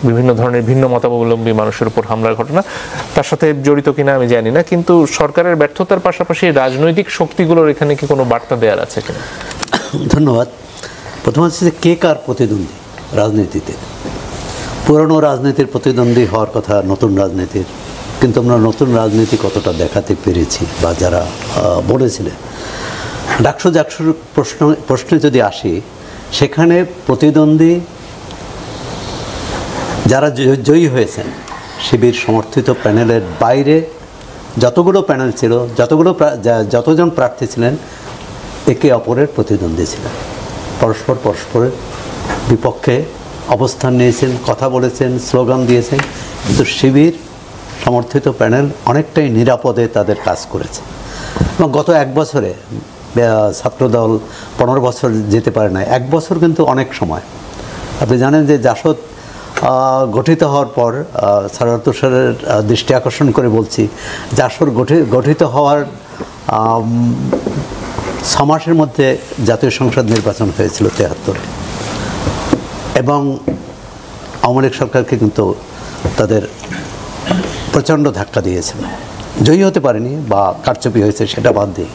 বিভিন্ন ধরনের ভিন্ন মতাবলম্বী মানুষের উপর হামলার ঘটনা, তার সাথে জড়িত কিনা আমি জানি না, কিন্তু সরকারের ব্যর্থতার পাশাপাশি রাজনৈতিক শক্তিগুলোর এখানে কি কোনো বার্তা দেওয়ার আছে কিনা? ধন্যবাদ। প্রথম হচ্ছে যে কে কার প্রতিদ্বন্দ্বী রাজনীতিতে। পুরনো রাজনীতির প্রতিদ্বন্দ্বী হওয়ার কথা নতুন রাজনীতির, কিন্তু আমরা নতুন রাজনীতি কতটা দেখাতে পেরেছি বা যারা বলেছিলেন। ডাকসু জাকসুর প্রশ্নে যদি আসি, সেখানে প্রতিদ্বন্দ্বী যারা জয়ী হয়েছেন শিবির সমর্থিত প্যানেলের বাইরে যতগুলো প্যানেল ছিল, যতজন প্রার্থী ছিলেন একে অপরের প্রতিদ্বন্দ্বী ছিলেন, পরস্পরের বিপক্ষে অবস্থান নিয়েছেন, কথা বলেছেন, স্লোগান দিয়েছেন, কিন্তু শিবির সমর্থিত প্যানেল অনেকটাই নিরাপদে তাদের কাজ করেছে। এবং গত 1 বছরে ছাত্রদল 15 বছর যেতে পারে না, 1 বছর কিন্তু অনেক সময়। আপনি জানেন যে জাসদ গঠিত হওয়ার পর, সারোয়ার তুষারের দৃষ্টি আকর্ষণ করে বলছি, জাসদ গঠিত হওয়ার 6 মাসের মধ্যে জাতীয় সংসদ নির্বাচন হয়েছিল 73-এ, এবং আওয়ামী লীগ সরকারকে কিন্তু তাদের প্রচণ্ড ধাক্কা দিয়েছিল, জয়ী হতে পারেনি বা কারচুপি হয়েছে সেটা বাদ দিয়ে।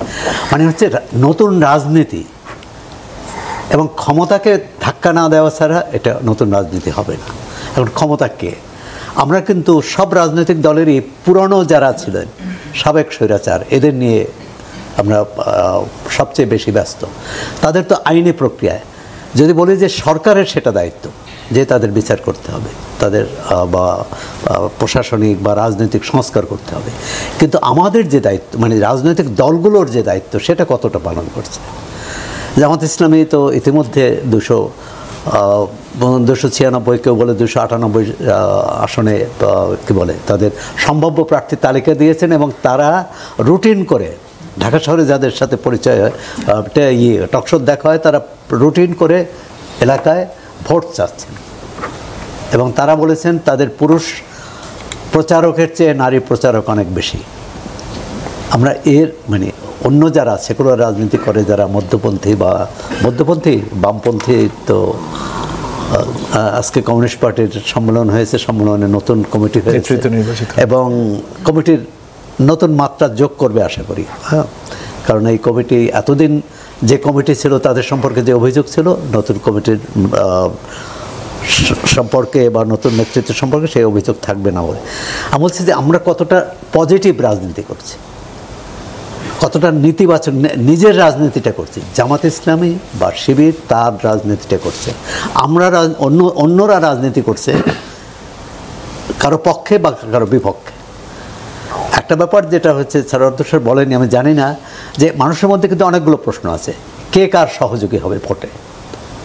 হচ্ছে নতুন রাজনীতি এবং ক্ষমতাকে ধাক্কা না দেওয়া ছাড়া এটা নতুন রাজনীতি হবে না। এখন ক্ষমতা কে? আমরা কিন্তু সব রাজনৈতিক দলেরই পুরনো যারা ছিলেন সাবেক স্বৈরাচার, এদের নিয়ে আমরা সবচেয়ে বেশি ব্যস্ত। তাদের তো আইনি প্রক্রিয়ায় যদি বলি যে সরকারের সেটা দায়িত্ব যে তাদের বিচার করতে হবে, তাদের বা প্রশাসনিক বা রাজনৈতিক সংস্কার করতে হবে, কিন্তু আমাদের যে দায়িত্ব রাজনৈতিক দলগুলোর যে দায়িত্ব সেটা কতটা পালন করছে। জামাত ইসলামী তো ইতিমধ্যে 296 কেউ বলে 298 আসনে কি বলে তাদের সম্ভাব্য প্রার্থী তালিকা দিয়েছেন, এবং তারা রুটিন করে ঢাকা শহরে যাদের সাথে পরিচয় হয়, টকশো দেখা হয়, তারা রুটিন করে এলাকায় ভোট চাচ্ছেন, এবং তারা বলেছেন তাদের পুরুষ প্রচারকের চেয়ে নারী প্রচারক অনেক বেশি। আমরা অন্য যারা সেকুলার রাজনীতি করে, যারা মধ্যপন্থী বামপন্থী, তো আজকে কমিউনিস্ট পার্টির সম্মেলন হয়েছে, সম্মেলনে নতুন কমিটি হয়েছে এবং কমিটির নতুন মাত্রা যোগ করবে আশা করি। হ্যাঁ, কারণ এই কমিটি এতদিন যে কমিটি ছিল তাদের সম্পর্কে যে অভিযোগ ছিল, নতুন কমিটির সম্পর্কে বা নতুন নেতৃত্ব সম্পর্কে সেই অভিযোগ থাকবে না বলে আমি বলছি যে আমরা কতটা পজিটিভ রাজনীতি করছি, কতটা নেতিবাচক নিজের রাজনীতিটা করছি। জামাত ইসলামী বা শিবির তার রাজনীতিটা করছে, আমরা অন্যরা রাজনীতি করছে কারো পক্ষে বা কারো বিপক্ষে। একটা ব্যাপার যেটা হচ্ছে সারোয়ার তুষার বলেনি, আমি জানি না, যে মানুষের মধ্যে কিন্তু অনেকগুলো প্রশ্ন আছে। কে কার সহযোগী হবে ভোটে,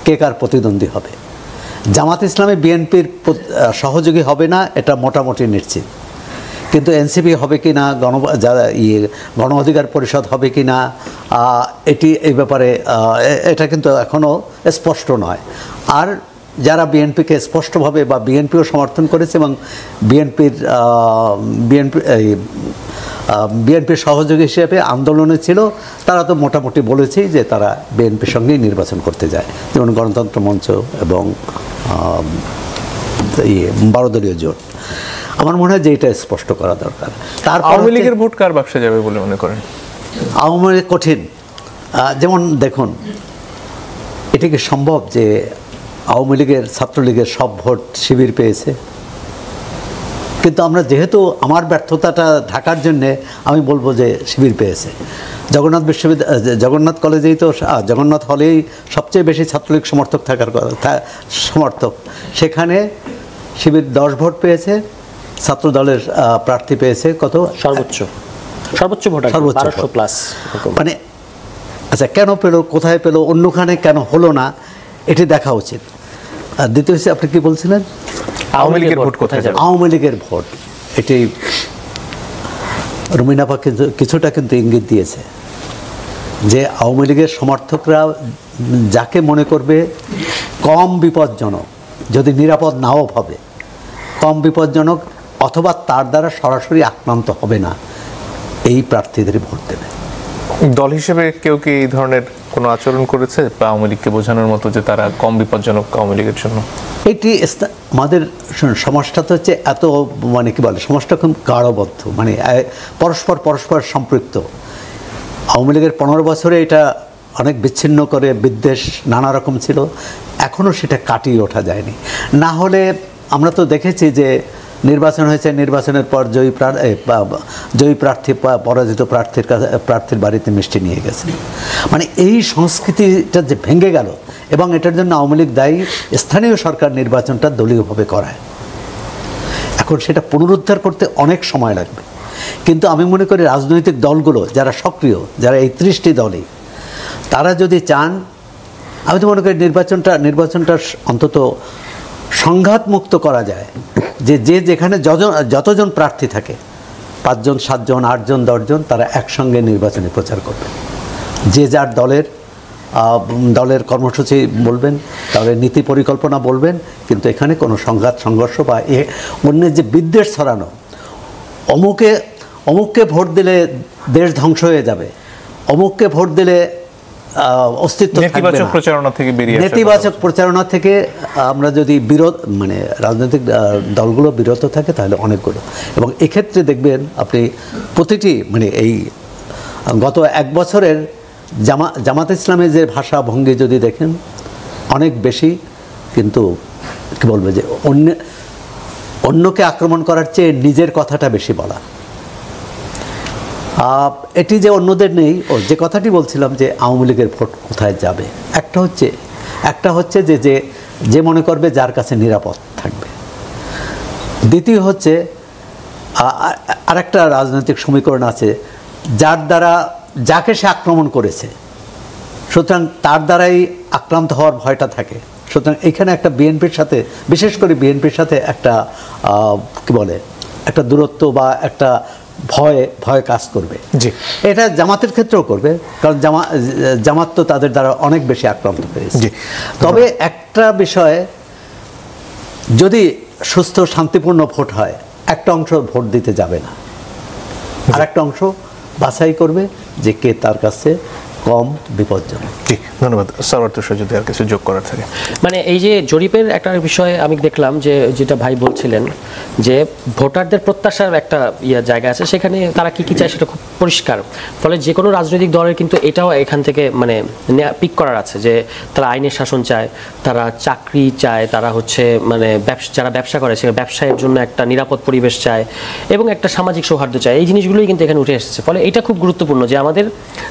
কে কার প্রতিদ্বন্দ্বী হবে? জামাত ইসলামী বিএনপির সহযোগী হবে না, এটা মোটামুটি নিশ্চিত, কিন্তু এনসিপি হবে কি না, গণ অধিকার পরিষদ হবে কি না, এই ব্যাপারে এটা কিন্তু এখনও স্পষ্ট নয়। আর যারা বিএনপিকে স্পষ্টভাবে বা বিএনপিও সমর্থন করেছে এবং বিএনপির সহযোগী হিসেবে আন্দোলনে ছিল, তারা তো মোটামুটি বলেছেই যে তারা বিএনপির সঙ্গেই নির্বাচন করতে যায়, যেমন গণতন্ত্র মঞ্চ এবং 12 দলীয় জোট। আমার মনে হয় যে এটা স্পষ্ট করা দরকার। তারপর আওয়ামী লীগের ভোট কার বাক্সে যাবে বলে মনে করেন? আওয়ামী লীগ কঠিন। যেমন দেখুন, এটা কি সম্ভব যে আওয়ামী লীগের ছাত্রলীগের সব ভোট শিবির পেয়েছে? কিন্তু আমরা যেহেতু আমার ব্যর্থতাটা ঢাকার জন্যে আমি বলবো যে শিবির পেয়েছে। জগন্নাথ কলেজেই তো, জগন্নাথ হলেই সবচেয়ে বেশি ছাত্রলীগ সমর্থক থাকার কথা, সমর্থক, সেখানে শিবির 10 ভোট পেয়েছে, ছাত্র দলের প্রার্থী পেয়েছে কত? সর্বোচ্চ ভোট 1200 প্লাস। মানে আচ্ছা, কেন পেলো, কোথায় পেলো, অন্যখানে কেন হলো না, এটি দেখা উচিত। আর দ্বিতীয় হচ্ছে, আপনি কি বলছিলেন? আওয়ামী লীগের ভোট কোথায় যাবে? আওয়ামী লীগের ভোট, এটি রুমিনাপা কিছুটা কিন্তু ইঙ্গিত দিয়েছে যে আওয়ামী লীগের সমর্থকরা যাকে মনে করবে কম বিপজ্জনক, যদি নিরাপদ নাও হবে, কম বিপজ্জনক অথবা তার দ্বারা সরাসরি আক্রান্ত হবে না, এই প্রার্থীদের ভোট দেবে। দল হিসেবে কেউ কি এই ধরনের কোনো আচরণ করেছে বা আওয়ামী লীগকে বোঝানোর মতো যে তারা কম বিপজ্জনক আওয়ামী লীগের জন্য? এটি আমাদের সমাজটা তো হচ্ছে এত, মানে কি বলে, সমাজটা খুব গাঢ়বদ্ধ, মানে পরস্পর সম্পৃক্ত। আওয়ামী লীগের 15 বছরে এটা অনেক বিচ্ছিন্ন করে বিদ্বেষ নানা রকম ছিল, এখনও সেটা কাটিয়ে ওঠা যায়নি। না হলে আমরা তো দেখেছি যে নির্বাচন হয়েছে, নির্বাচনের পর জয়ী প্রার্থী পরাজিত প্রার্থীর বাড়িতে মিষ্টি নিয়ে গেছে। মানে এই সংস্কৃতিটা যে ভেঙে গেল, এবং এটার জন্য আওয়ামী লীগ দায়ী। স্থানীয় সরকার নির্বাচনটা দলীয়ভাবে করায়, এখন সেটা পুনরুদ্ধার করতে অনেক সময় লাগবে। কিন্তু আমি মনে করি রাজনৈতিক দলগুলো যারা সক্রিয়, যারা এই 30টি দলই, তারা যদি চান, আমি তো মনে করি নির্বাচনটা অন্তত সংঘাতমুক্ত করা যায়, যে যেখানে যতজন প্রার্থী থাকে, 5 জন 7 জন 8 জন 10 জন, তারা একসঙ্গে নির্বাচনী প্রচার করবে, যে যার দলের কর্মসূচি বলবেন, দলের নীতি পরিকল্পনা বলবেন, কিন্তু এখানে কোনো সংঘর্ষ বা অন্যের যে বিদ্বেষ ছড়ানো, অমুককে ভোট দিলে দেশ ধ্বংস হয়ে যাবে, অমুককে ভোট দিলে অস্তিত্ব থাকবে না, নেতিবাচক প্রচারণা থেকে আমরা যদি মানে রাজনৈতিক দলগুলো বিরত থাকে, তাহলে অনেকগুলো। এবং এক্ষেত্রে দেখবেন আপনি প্রতিটি, মানে এই গত 1 বছরের জামাত ইসলামের যে ভাষা ভঙ্গি যদি দেখেন, অনেক বেশি কিন্তু কি বলবো, যে অন্যকে আক্রমণ করার চেয়ে নিজের কথাটা বেশি বলা। এটি যে অন্যদের নেই, যে কথাটি বলছিলাম যে আওয়ামী লীগের ভোট কোথায় যাবে, একটা হচ্ছে যে মনে করবে যার কাছে নিরাপদ থাকবে। দ্বিতীয় হচ্ছে আরেকটা রাজনৈতিক সমীকরণ আছে, যাকে সে আক্রমণ করেছে, সুতরাং তার দ্বারাই আক্রান্ত হওয়ার ভয়টা থাকে। সুতরাং এখানে একটা বিএনপির সাথে, বিশেষ করে বিএনপির সাথে একটা কি বলে, একটা দূরত্ব বা একটা ভয় কাজ করবে। এটা জামাতের ক্ষেত্রেও করবে, কারণ জামাত তো তাদের দ্বারা অনেক বেশি আক্রান্ত হয়েছে। তবে একটা বিষয়ে, যদি সুস্থ শান্তিপূর্ণ ভোট হয়, একটা অংশ ভোট দিতে যাবে না, আর একটা অংশ বাছাই করবে যে কে তার কাছে কম বিপজ্জনক। ধন্যবাদ। সরওয়ার তুষার, যদি আর কিছু যোগ করার থাকে। মানে এই যে জরিপের একটা বিষয় আমি দেখলাম, যেটা ভাই বলছিলেন যে ভোটারদের প্রত্যাশার একটা জায়গা আছে, সেখানে তারা কি চায় সেটা খুব পরিষ্কার। ফলে যে কোনো রাজনৈতিক দলের কিন্তু এটাও এখান থেকে মানে পিক করার আছে যে তারা আইনের শাসন চায়, তারা চাকরি চায়, তারা হচ্ছে মানে যারা ব্যবসা করে সে ব্যবসায়ের জন্য একটা নিরাপদ পরিবেশ চায়, এবং একটা সামাজিক সৌহার্দ্য চায়। এই জিনিসগুলোই কিন্তু এখানে উঠে এসেছে। ফলে এটা খুব গুরুত্বপূর্ণ যে আমাদের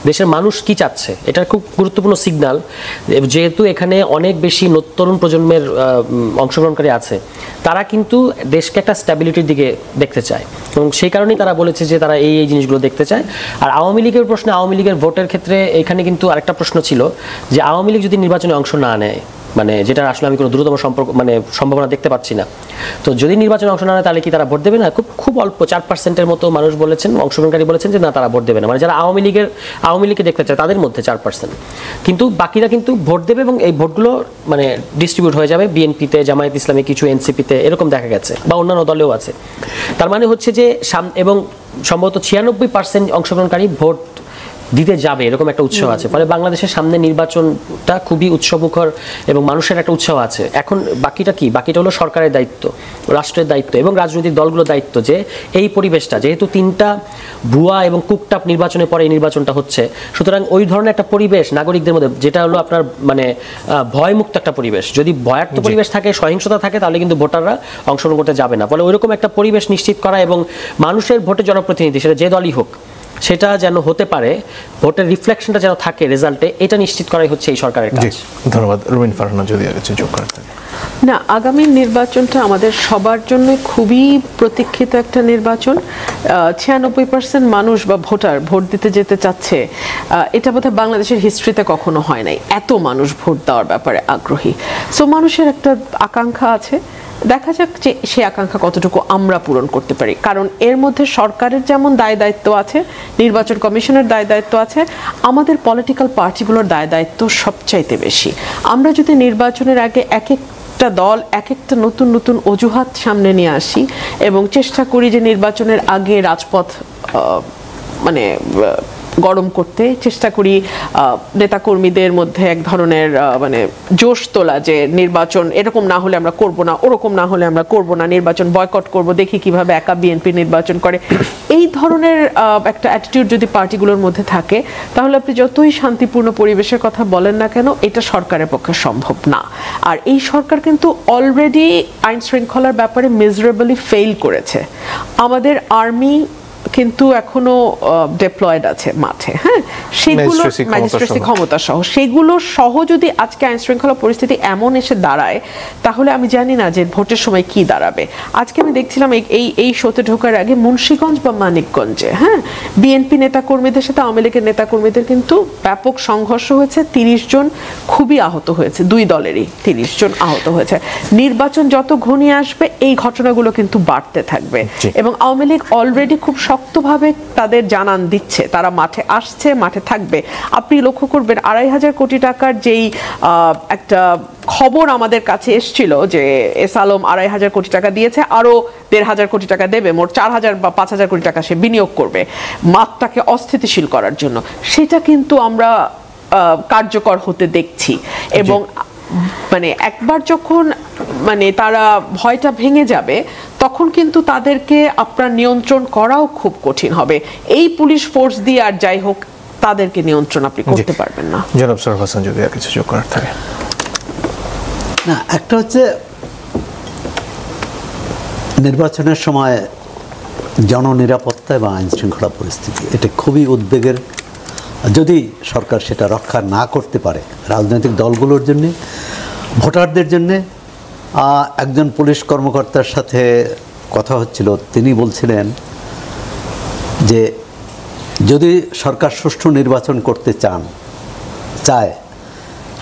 দেশের মানুষ কি চাচ্ছে, এটা খুব গুরুত্বপূর্ণ সিগন্যাল। যেহেতু এখানে অনেক বেশি তরুণ প্রজন্মের অংশগ্রহণকারী আছে, তারা কিন্তু দেশকে একটা স্ট্যাবিলিটির দিকে দেখতে চায়, এবং সেই কারণেই তারা বলেছে যে তারা এই জিনিসগুলো দেখতে চায়। আর আওয়ামী লীগের প্রশ্নে, আওয়ামী লীগের ভোটের ক্ষেত্রে এখানে কিন্তু আরেকটা প্রশ্ন ছিল যে আওয়ামী লীগ যদি নির্বাচনে অংশ না নেয়, মানে যেটা আসলে আমি কোনো দ্রুততম সম্ভাবনা দেখতে পাচ্ছি না। তো যদি নির্বাচনে অংশ না নেয় তাহলে কি তারা ভোট দেবে না? খুব অল্প 4% মতো মানুষ বলেছেন, অংশগ্রহণকারী বলেছেন যে না, তারা ভোট দেবে না। মানে যারা আওয়ামী লীগকে দেখতে চায় তাদের মধ্যে 4%, কিন্তু বাকিরা কিন্তু ভোট দেবে এবং এই ভোটগুলো মানে ডিস্ট্রিবিউট হয়ে যাবে বিএনপিতে, জামায়াত ইসলামী, কিছু এনসিপিতে, এরকম দেখা গেছে, বা অন্যান্য দলেও আছে। তার মানে হচ্ছে যে এবং সম্ভবত 96% অংশগ্রহণকারী ভোট দিতে যাবে, এরকম একটা উৎসাহ আছে। ফলে বাংলাদেশের সামনে নির্বাচনটা খুবই উৎসবমুখর এবং মানুষের একটা উৎসাহ আছে। এখন বাকিটা কি? বাকিটা হলো সরকারের দায়িত্ব, রাষ্ট্রের দায়িত্ব এবং রাজনৈতিক দলগুলোর দায়িত্ব যে এই পরিবেশটা, যেহেতু 3টা ভুয়া এবং কুকটাপ নির্বাচনের পরে এই নির্বাচনটা হচ্ছে, সুতরাং ওই ধরনের একটা পরিবেশ নাগরিকদের মধ্যে, যেটা হলো আপনার মানে ভয়মুক্ত একটা পরিবেশ, যদি ভয়ার্থ পরিবেশ থাকে, সহিংসতা থাকে, তাহলে কিন্তু ভোটাররা অংশগ্রহণ করতে যাবে না। ফলে ওইরকম একটা পরিবেশ নিশ্চিত করা এবং মানুষের ভোটে জনপ্রতিনিধি, সেটা যে দলই হোক, সেটা যেন হতে পারে, ভোটের রিফ্লেকশনটা যেন থাকে রেজাল্টে, এটা নিশ্চিত করাই হচ্ছে এই সরকারের কাজ। ধন্যবাদ। রুমিন ফারহানা যদি কিছু যোগ করতেন। না, আগামী নির্বাচনটা আমাদের সবার জন্য খুবই প্রতীক্ষিত একটা নির্বাচন। 96% মানুষ বা ভোটার ভোট দিতে যেতে চাচ্ছে, এটা বোধহয় বাংলাদেশের হিস্ট্রিতে কখনো হয় নাই, এত মানুষ ভোট দেওয়ার ব্যাপারে আগ্রহী। সো মানুষের একটা আকাঙ্ক্ষা আছে, দেখা যাক যে সে আকাঙ্ক্ষা কতটুকু আমরা পূরণ করতে পারি। কারণ এর মধ্যে সরকারের যেমন দায় দায়িত্ব আছে, নির্বাচন কমিশনের দায় দায়িত্ব আছে, আমাদের পলিটিক্যাল পার্টিগুলোর দায় দায়িত্ব সবচাইতে বেশি। আমরা যদি নির্বাচনের আগে এক একটা দল এক একটা নতুন নতুন অজুহাত সামনে নিয়ে আসি এবং চেষ্টা করি যে নির্বাচনের আগে রাজপথ মানে গরম করতে চেষ্টা করি, নেতাকর্মীদের মধ্যে এক ধরনের মানে জোশ তোলা যে নির্বাচন এরকম না হলে আমরা করব না, ওরকম না হলে আমরা করব না, নির্বাচন বয়কট করব, দেখি কিভাবে একা বিএনপি নির্বাচন করে, এই ধরনের একটা অ্যাটিটিউড যদি পার্টিগুলোর মধ্যে থাকে, তাহলে আপনি যতই শান্তিপূর্ণ পরিবেশের কথা বলেন না কেন, এটা সরকারের পক্ষে সম্ভব না। আর এই সরকার কিন্তু অলরেডি আইন শৃঙ্খলার ব্যাপারে মিজারেবলি ফেইল করেছে। আমাদের আর্মি কিন্তু এখনো ডেপ্লয়েড আছে মাঠে, হ্যাঁ, সেগুলো ম্যাজিস্ট্রেসি ক্ষমতা সহ, সেগুলো সহ যদি আজকে আইন শৃঙ্খলা পরিস্থিতি এমন এসে দাঁড়ায়, তাহলে আমি জানি না যে ভোটের সময় কি দাঁড়াবে। আজকে আমি দেখছিলাম এই শোতে ঢোকার আগে মুন্সিগঞ্জ বা মানিকগঞ্জে, হ্যাঁ, বিএনপি নেতাকর্মীদের সাথে আওয়ামী লীগের নেতাকর্মীদের কিন্তু ব্যাপক সংঘর্ষ হয়েছে, 30 জন খুবই আহত হয়েছে, দুই দলেরই 30 জন আহত হয়েছে। নির্বাচন যত ঘনিয়ে আসবে এই ঘটনাগুলো কিন্তু বাড়তে থাকবে এবং আওয়ামী লীগ অলরেডি খুব শক্তভাবে তাদের জানান দিচ্ছে তারা মাঠে আসছে, মাঠে থাকবে। আপনি লক্ষ্য করবেন 2500 কোটি টাকার যেই একটা খবর আমাদের কাছে এসেছিল যে এস আলম 2500 কোটি টাকা দিয়েছে, আরো 1500 কোটি টাকা দেবে, মোট 4000 বা 5000 কোটি টাকা সে বিনিয়োগ করবে মাঠটাকে অস্থিতিশীল করার জন্য, সেটা কিন্তু আমরা কার্যকর হতে দেখছি। এবং মানে একবার যখন মানে তারা ভয়টা ভেঙে যাবে, তখন কিন্তু তাদেরকে আপনার নিয়ন্ত্রণ করাও খুব কঠিন হবে। এই পুলিশ ফোর্স দিয়ে আর যাই হোক তাদেরকে নিয়ন্ত্রণ আপনি করতে পারবেন না। জনাব সরফ হাসান যদি আর কিছু যোগ করার থাকে। না, একটা হচ্ছে নির্বাচনের সময় জননিরাপত্তা এবং আইন শৃঙ্খলা পরিস্থিতি, এটা খুবই উদ্বেগের। যদি সরকার সেটা রক্ষা না করতে পারে, রাজনৈতিক দলগুলোর জন্যে, ভোটারদের জন্যে। একজন পুলিশ কর্মকর্তার সাথে কথা হচ্ছিল, তিনি বলছিলেন যে যদি সরকার সুষ্ঠু নির্বাচন করতে চায়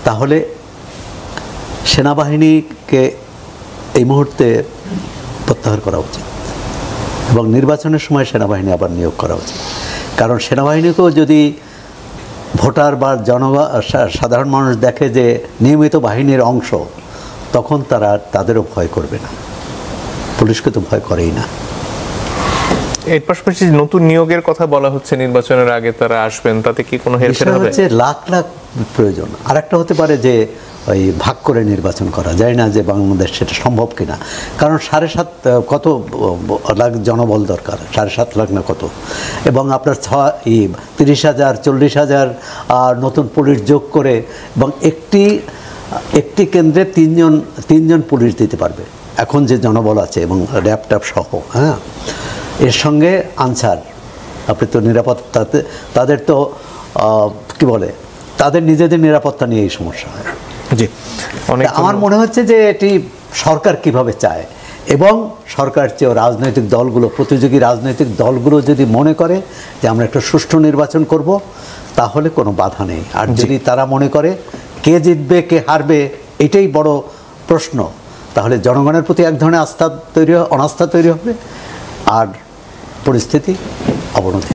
তাহলে সেনাবাহিনীকে এই মুহূর্তে প্রত্যাহার করা উচিত এবং নির্বাচনের সময় সেনাবাহিনী আবার নিয়োগ করা উচিত। কারণ সেনাবাহিনীকেও যদি ভোটার বা সাধারণ মানুষ দেখে যে নিয়মিত বাহিনীর অংশ, তখন তাদেরও ভয় করবে না। পুলিশকে তো ভয় করেই না। এর পাশাপাশি নতুন নিয়োগের কথা বলা হচ্ছে, নির্বাচনের আগে তারা আসবেন, তাতে কি কোনো হেরফের হবে? হচ্ছে লাখ লাখ প্রয়োজন। আর একটা হতে পারে যে ওই ভাগ করে নির্বাচন করা যায় না, যে বাংলাদেশ সেটা সম্ভব কিনা। কারণ 7.5 কত লাখ জনবল দরকার, 7.5 লাখ না কত, এবং আপনার 30,000 40,000 নতুন পুলিশ যোগ করে, এবং একটি কেন্দ্রে তিনজন পুলিশ দিতে পারবে এখন যে জনবল আছে, এবং ল্যাপটপ সহ। হ্যাঁ, এর সঙ্গে আনসার, আপনি তো নিরাপত্তাতে তাদের তো কি বলে, তাদের নিজেদের নিরাপত্তা নিয়ে এই সমস্যা হয়। জি, আমার মনে হচ্ছে যে এটি সরকার কিভাবে চায়, এবং সরকার চেয়েও রাজনৈতিক দলগুলো, প্রতিযোগী রাজনৈতিক দলগুলো যদি মনে করে যে আমরা একটা সুষ্ঠু নির্বাচন করব, তাহলে কোনো বাধা নেই। আর যদি তারা মনে করে কে জিতবে কে হারবে এটাই বড় প্রশ্ন। তাহলে জনগণের প্রতি এক ধরনের অনাস্থা তৈরি হবে আর পরিস্থিতি অবনতি